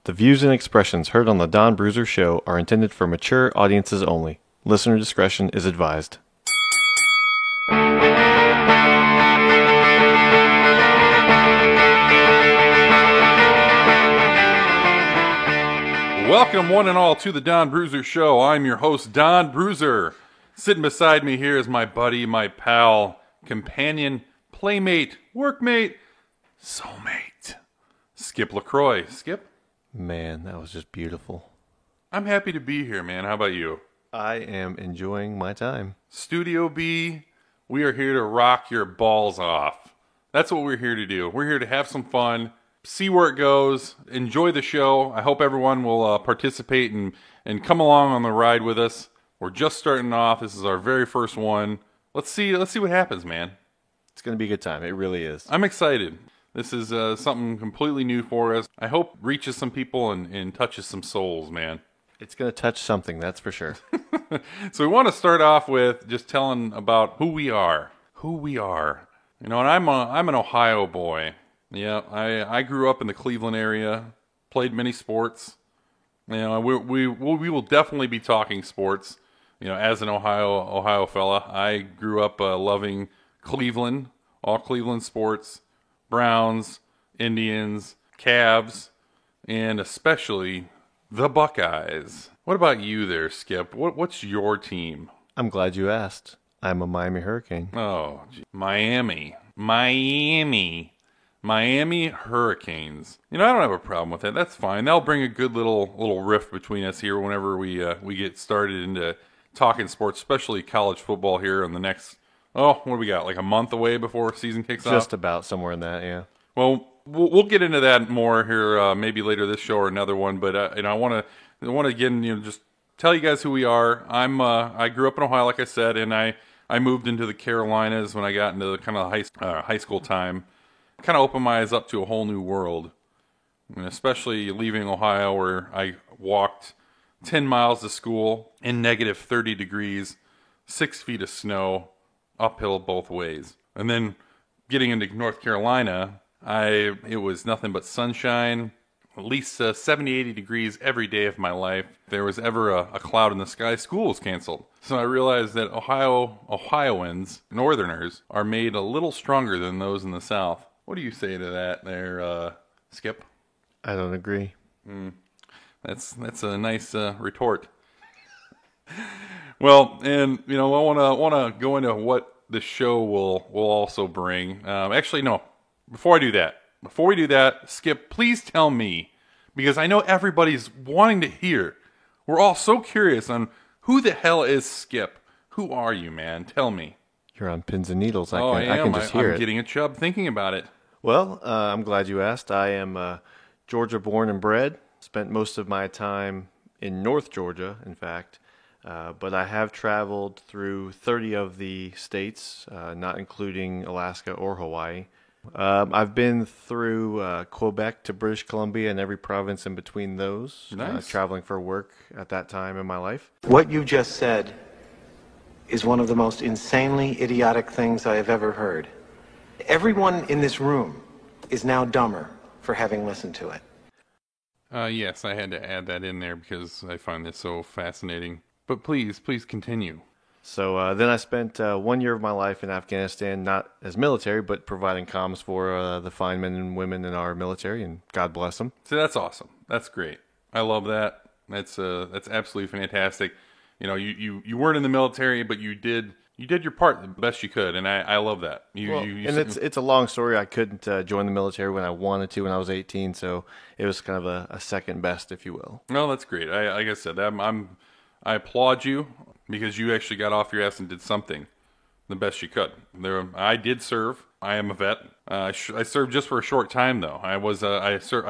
The views and expressions heard on the Don Bruiser Show are intended for mature audiences only. Listener discretion is advised. Welcome one and all to the Don Bruiser Show. I'm your host, Don Bruiser. Sitting beside me here is my buddy, my pal, companion, playmate, workmate, soulmate, Skip LaCroix. Skip? Man, that was just beautiful. I'm happy to be here, man. How about you? I am enjoying my time. Studio B, we are here to rock your balls off. That's what we're here to do. We're here to have some fun, see where it goes, enjoy the show. I hope everyone will participate and come along on the ride with us. We're just starting off. This is our very first one. Let's see what happens, man. It's going to be a good time. It really is. I'm excited. This is something completely new for us. I hope reaches some people and touches some souls, man. It's going to touch something, that's for sure. So we want to start off with just telling about who we are. Who we are. You know, and I'm an Ohio boy. Yeah, I grew up in the Cleveland area, played many sports. You know, we will definitely be talking sports. You know, as an Ohio fella, I grew up loving Cleveland, all Cleveland sports, Browns, Indians, Cavs, and especially the Buckeyes. What about you there, Skip? What's your team? I'm glad you asked. I'm a Miami Hurricane. Oh, Miami Hurricanes. You know, I don't have a problem with that. That's fine. That'll bring a good little rift between us here whenever we get started into talking sports, especially college football here in the next, what do we got, like a month away before season kicks off? Just about somewhere in that, yeah. Well, we'll get into that more here maybe later this show or another one, but you know, I want to again, you know, just tell you guys who we are. I grew up in Ohio, like I said, and I moved into the Carolinas when I got into the kind of high school time. Kind of opened my eyes up to a whole new world, and especially leaving Ohio, where I walked 10 miles to school in negative 30 degrees, 6 feet of snow, uphill both ways, and then getting into North Carolina, it was nothing but sunshine, at least 70, 80 degrees every day of my life. If there was ever a cloud in the sky, school was canceled. So I realized that Ohioans, Northerners, are made a little stronger than those in the South. What do you say to that there, Skip? I don't agree. That's a nice retort. Well, and you know, I want to go into what the show will also bring. Actually, no. Before we do that, Skip, please tell me, because I know everybody's wanting to hear. We're all so curious on who the hell is Skip. Who are you, man? Tell me. You're on pins and needles. I am. can just hear it. I'm getting a chub thinking about it. Well, I'm glad you asked. I am Georgia born and bred. Spent most of my time in North Georgia, in fact. But I have traveled through 30 of the states, not including Alaska or Hawaii. I've been through Quebec to British Columbia and every province in between those, nice. Traveling for work at that time in my life. What you just said is one of the most insanely idiotic things I have ever heard. Everyone in this room is now dumber for having listened to it. Yes, I had to add that in there because I find this so fascinating. But please continue. So then I spent 1 year of my life in Afghanistan, not as military, but providing comms for the fine men and women in our military, and God bless them. So that's awesome. That's great. I love that. That's absolutely fantastic. You know, you weren't in the military, but you did your part the best you could, and I love that. It's a long story. I couldn't join the military when I wanted to when I was 18, so it was kind of a second best, if you will. No, that's great. Like I said, I applaud you because you actually got off your ass and did something the best you could. I did serve. I am a vet. I served just for a short time though. I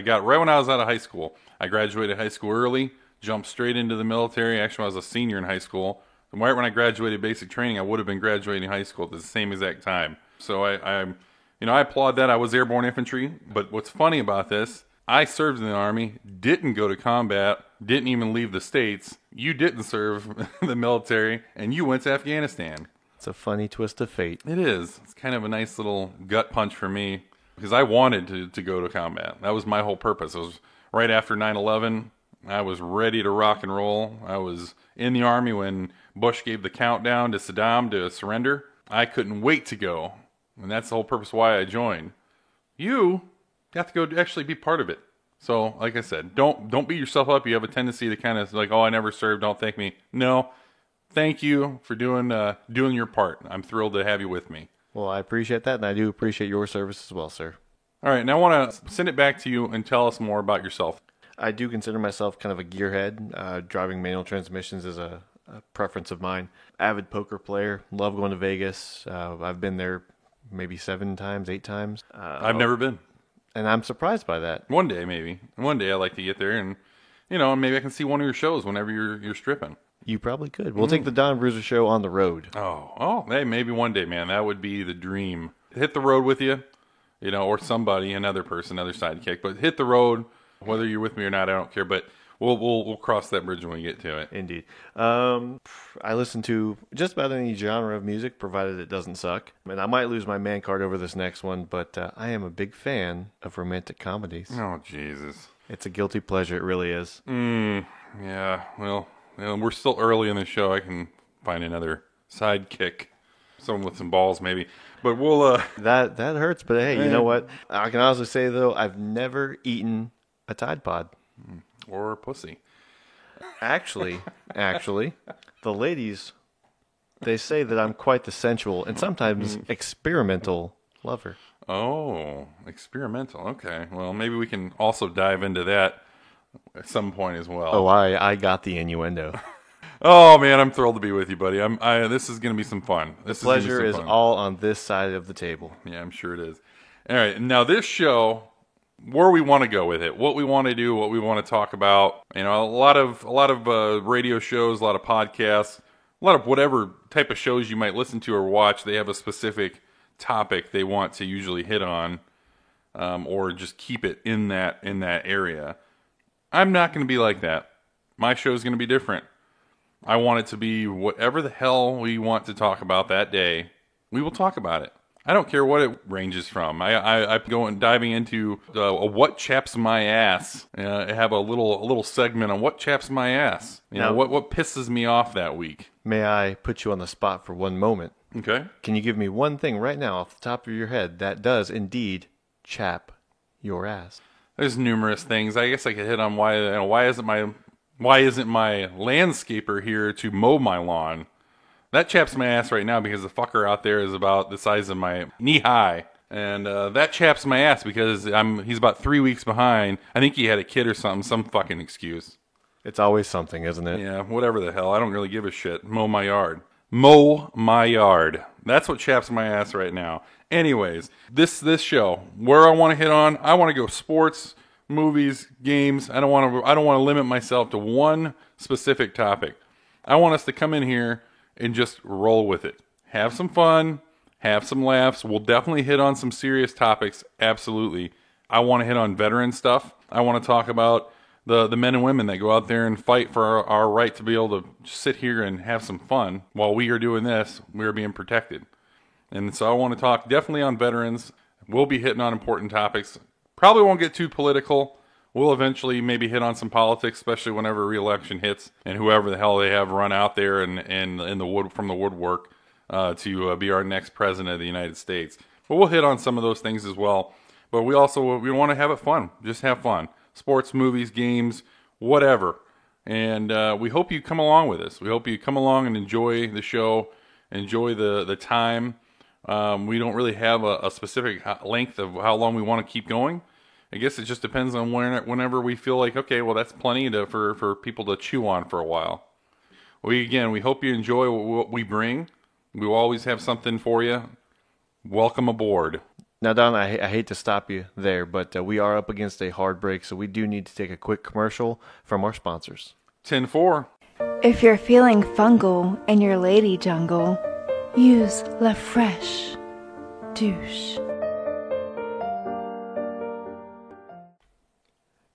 got right when I was out of high school. I graduated high school early, jumped straight into the military. Actually, I was a senior in high school. And right when I graduated basic training, I would have been graduating high school at the same exact time. So I applaud that. I was airborne infantry. But what's funny about this, I served in the Army, didn't go to combat, didn't even leave the States. You didn't serve the military, and you went to Afghanistan. It's a funny twist of fate. It is. It's kind of a nice little gut punch for me because I wanted to go to combat. That was my whole purpose. I was right after 9/11. I was ready to rock and roll. I was in the Army when Bush gave the countdown to Saddam to surrender. I couldn't wait to go. And that's the whole purpose why I joined. You have to go actually be part of it. So, like I said, don't beat yourself up. You have a tendency to kind of like, oh, I never served, don't thank me. No, thank you for doing your part. I'm thrilled to have you with me. Well, I appreciate that, and I do appreciate your service as well, sir. All right, now I want to send it back to you and tell us more about yourself. I do consider myself kind of a gearhead. Driving manual transmissions is a preference of mine. Avid poker player. Love going to Vegas. I've been there maybe 7 times, 8 times. I've never been. And I'm surprised by that. One day, maybe. One day I'd like to get there and, maybe I can see one of your shows whenever you're stripping. You probably could. We'll take the Don Bruiser Show on the road. Oh, hey, maybe one day, man. That would be the dream. Hit the road with you, or somebody, another person, another sidekick. But hit the road, whether you're with me or not, I don't care. But we'll cross that bridge when we get to it. Indeed. I listen to just about any genre of music, provided it doesn't suck. And I might lose my man card over this next one, but I am a big fan of romantic comedies. Oh, Jesus. It's a guilty pleasure. It really is. Yeah, well, we're still early in the show. I can find another sidekick. Someone with some balls, maybe. But we'll... That hurts, but hey, you know what? I can honestly say, though, I've never eaten a Tide Pod. Or a pussy. Actually, the ladies, they say that I'm quite the sensual and sometimes experimental lover. Oh, experimental. Okay. Well, maybe we can also dive into that at some point as well. Oh, I got the innuendo. Oh, man, I'm thrilled to be with you, buddy. This is going to be some fun. The pleasure is all on this side of the table. Yeah, I'm sure it is. All right. Now, this show... where we want to go with it, what we want to do, what we want to talk about. A lot of radio shows, a lot of podcasts, a lot of whatever type of shows you might listen to or watch. They have a specific topic they want to usually hit on, or just keep it in that area. I'm not going to be like that. My show is going to be different. I want it to be whatever the hell we want to talk about that day. We will talk about it. I don't care what it ranges from. I'm going diving into a what chaps my ass. I have a little segment on what chaps my ass. Now, what pisses me off that week. May I put you on the spot for one moment? Okay. Can you give me one thing right now off the top of your head that does indeed chap your ass? There's numerous things. I guess I could hit on why isn't my landscaper here to mow my lawn. That chaps my ass right now because the fucker out there is about the size of my knee high. And that chaps my ass because he's about 3 weeks behind. I think he had a kid or something, some fucking excuse. It's always something, isn't it? Yeah, whatever the hell. I don't really give a shit. Mow my yard. Mow my yard. That's what chaps my ass right now. Anyways, this show, where I want to hit on, I want to go sports, movies, games. I don't want to limit myself to one specific topic. I want us to come in here and just roll with it. Have some fun. Have some laughs. We'll definitely hit on some serious topics. Absolutely. I want to hit on veteran stuff. I want to talk about the men and women that go out there and fight for our right to be able to sit here and have some fun. While we are doing this, we are being protected. And so I want to talk definitely on veterans. We'll be hitting on important topics. Probably won't get too political. We'll eventually maybe hit on some politics, especially whenever re-election hits and whoever the hell they have run out there and in the wood from the woodwork to be our next president of the United States. But we'll hit on some of those things as well. But we want to have it fun. Just have fun. Sports, movies, games, whatever. And we hope you come along with us. We hope you come along and enjoy the show, enjoy the time. We don't really have a specific length of how long we want to keep going. I guess it just depends on whenever we feel like, okay, well, that's plenty for people to chew on for a while. We hope you enjoy what we bring. We will always have something for you. Welcome aboard. Now, Don, I hate to stop you there, but we are up against a hard break, so we do need to take a quick commercial from our sponsors. 10-4. If you're feeling fungal in your lady jungle, use La Fresh Douche.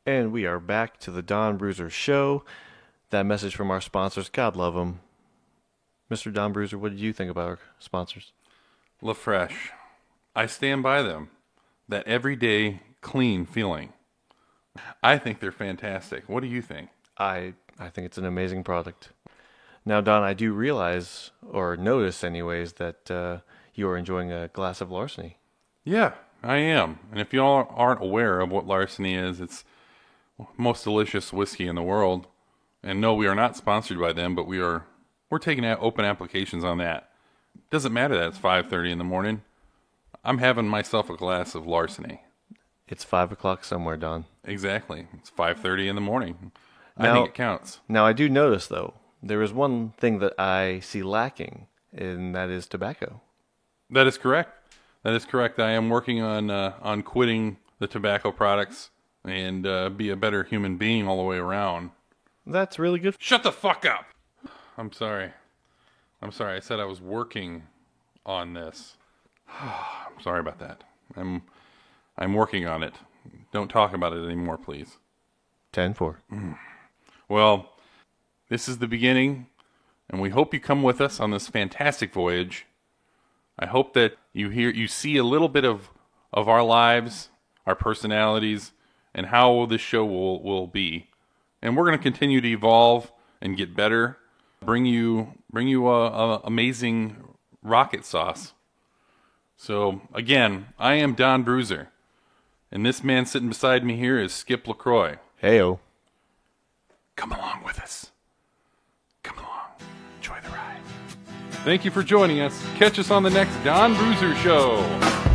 And we are back to the Don Bruiser Show. That message from our sponsors, God love them. Mr. Don Bruiser, what did you think about our sponsors? La Fresh. I stand by them. That everyday clean feeling. I think they're fantastic. What do you think? I think it's an amazing product. Now, Don, I do realize, or notice anyways, that you are enjoying a glass of Larceny. Yeah, I am. And if you all aren't aware of what Larceny is, it's the most delicious whiskey in the world. And no, we are not sponsored by them, but we're taking open applications on that. Doesn't matter that it's 5:30 in the morning. I'm having myself a glass of Larceny. It's 5 o'clock somewhere, Don. Exactly. It's 5:30 in the morning. I Now- think it counts. Now, I do notice, though, there is one thing that I see lacking, and that is tobacco. That is correct. That is correct. I am working on quitting the tobacco products and be a better human being all the way around. That's really good. Shut the fuck up! I'm sorry. I said I was working on this. I'm sorry about that. I'm working on it. Don't talk about it anymore, please. 10-4. Well, this is the beginning, and we hope you come with us on this fantastic voyage. I hope that you see a little bit of our lives, our personalities, and how this show will be. And we're going to continue to evolve and get better. Bring you a amazing rocket sauce. So again, I am Don Bruiser, and this man sitting beside me here is Skip LaCroix. Heyo. Come along with us. Come along. Enjoy the ride. Thank you for joining us. Catch us on the next Don Bruiser Show.